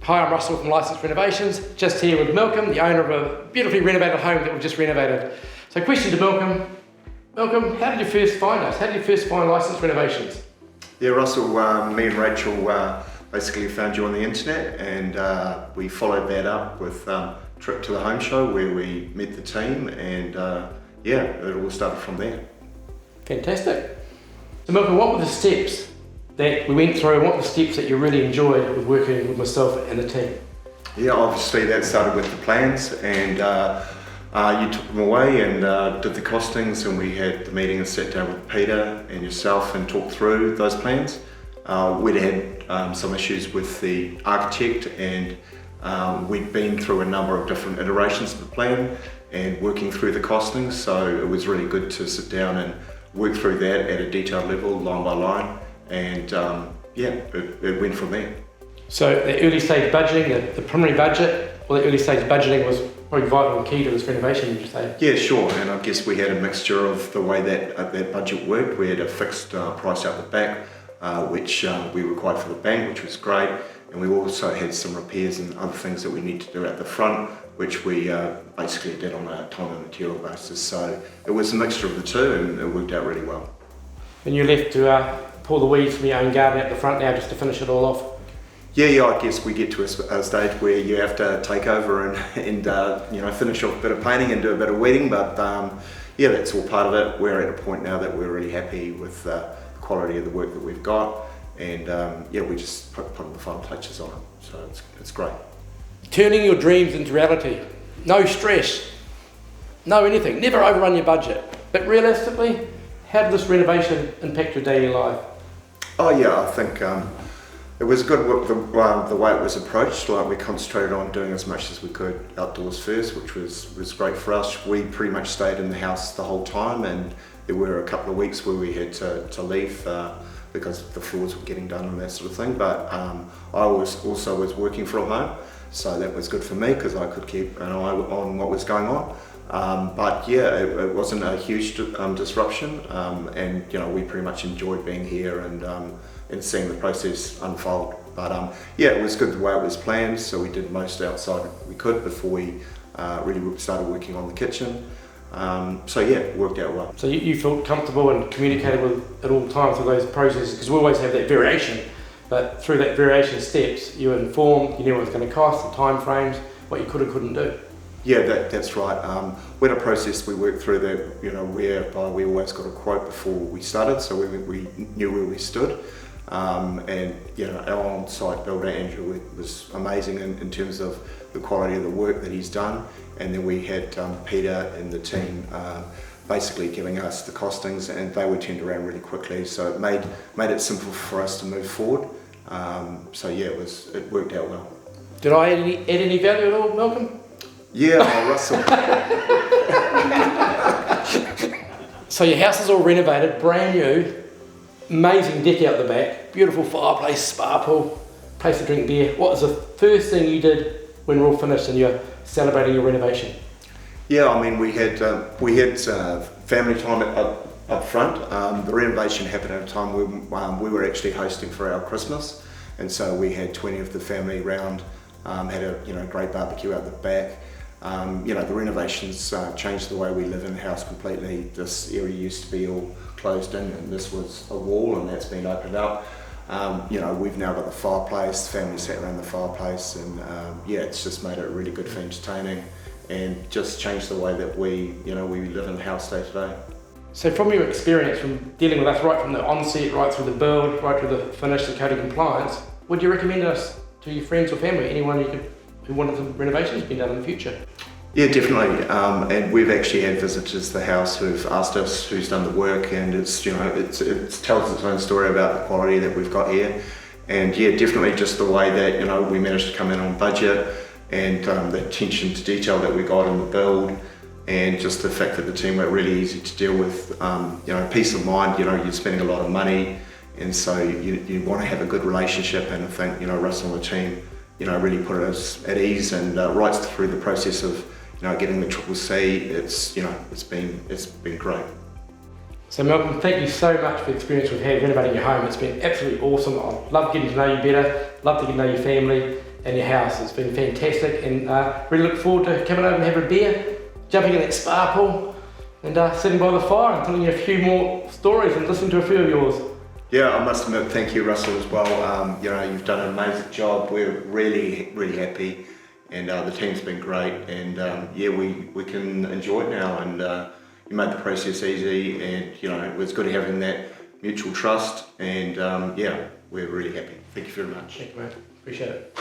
Hi, I'm Russell from Licensed Renovations, just here with Malcolm, the owner of a beautifully renovated home that we've just renovated. So question to Malcolm, how did you first find us? How did you first find Licensed Renovations? Yeah, Russell, me and Rachel basically found you on the internet, and we followed that up with a trip to the home show where we met the team, and yeah, it all started from there. Fantastic. So Malcolm, what were the steps that we went through, and what were the steps that you really enjoyed with working with myself and the team? Yeah, obviously that started with the plans, and you took them away and did the costings, and we had the meeting and sat down with Peter and yourself and talked through those plans. We'd had some issues with the architect, and we'd been through a number of different iterations of the plan and working through the costings, so it was really good to sit down and work through that at a detailed level, line by line, and yeah, it went from there. So the early stage budgeting, the preliminary budget, or the early stage budgeting was probably vital and key to this renovation, would you say? Yeah, sure, and I guess we had a mixture of the way that budget worked. We had a fixed price out the back, which we required for the bank, which was great, and we also had some repairs and other things that we need to do at the front, which we basically did on a time and material basis. So it was a mixture of the two, and it worked out really well. And you left to pull the weeds from your own garden at the front now, just to finish it all off? Yeah, I guess we get to a stage where you have to take over and you know, finish off a bit of painting and do a bit of weeding, but yeah, that's all part of it. We're at a point now that we're really happy with the quality of the work that we've got, and yeah, we just putting the final touches on it, so it's great. Turning your dreams into reality. No stress, no anything, never overrun your budget. But realistically, how did this renovation impact your daily life? Oh yeah, I think it was good the way it was approached. Like, we concentrated on doing as much as we could outdoors first, which was great for us. We pretty much stayed in the house the whole time, and there were a couple of weeks where we had to leave because the floors were getting done and that sort of thing. But I also was working from home, so that was good for me because I could keep an eye on what was going on. But yeah, it wasn't a huge disruption, and you know, we pretty much enjoyed being here and seeing the process unfold. But yeah, it was good the way it was planned, so we did most outside we could before we really started working on the kitchen. So yeah, it worked out well. So you felt comfortable and communicated with at all times through those processes, because we always have that variation, but through that variation steps, you were informed, you knew what it was going to cost, the time frames, what you could or couldn't do. Yeah, that's right. We had a process we worked through that, you know, whereby we always got a quote before we started, so we knew where we stood. And you know, our on-site builder Andrew was amazing in terms of the quality of the work that he's done. And then we had Peter and the team basically giving us the costings, and they were turned around really quickly, so it made it simple for us to move forward. So yeah, it worked out well. Did I add any value at all, Malcolm? Yeah, Russell. So your house is all renovated, brand new, amazing deck out the back, beautiful fireplace, spa pool, place to drink beer. What was the first thing you did when we're all finished and you're celebrating your renovation? Yeah, I mean, we had family time up front. The renovation happened at a time when we were actually hosting for our Christmas, and so we had 20 of the family round, had a great barbecue out the back. You know, the renovations changed the way we live in the house completely. This area used to be all closed in, and this was a wall, and that's been opened up. You know, we've now got the fireplace, the family sat around the fireplace, and yeah, it's just made it really good for entertaining and just changed the way that we live in the house day to day. So from your experience from dealing with us right from the onset, right through the build, right through the finish, the code compliance, would you recommend us to your friends or family, anyone who wanted some renovations being done in the future? Yeah, definitely. And we've actually had visitors to the house who've asked us who's done the work, and it tells its own story about the quality that we've got here. And yeah, definitely just the way that, you know, we managed to come in on budget, and the attention to detail that we got in the build, and just the fact that the team were really easy to deal with. You know, peace of mind. You know, you're spending a lot of money, and so you want to have a good relationship. And I think, you know, Russell and the team, you know, really put us at ease, and right through the process of, you know, getting the CCC, it's been great. So Malcolm, thank you so much for the experience we've had renovating your home. It's been absolutely awesome. I've loved getting to know you better, loved to get to know your family, and your house. It's been fantastic, and really look forward to coming over and having a beer, jumping in that spa pool, and sitting by the fire and telling you a few more stories and listening to a few of yours. Yeah, I must admit, thank you, Russell, as well. You know, you've done an amazing job. We're really, really happy, and the team's been great, and yeah, we can enjoy it now, and you made the process easy, and you know, it was good having that mutual trust, and yeah, we're really happy. Thank you very much. Thank you, mate. Appreciate it.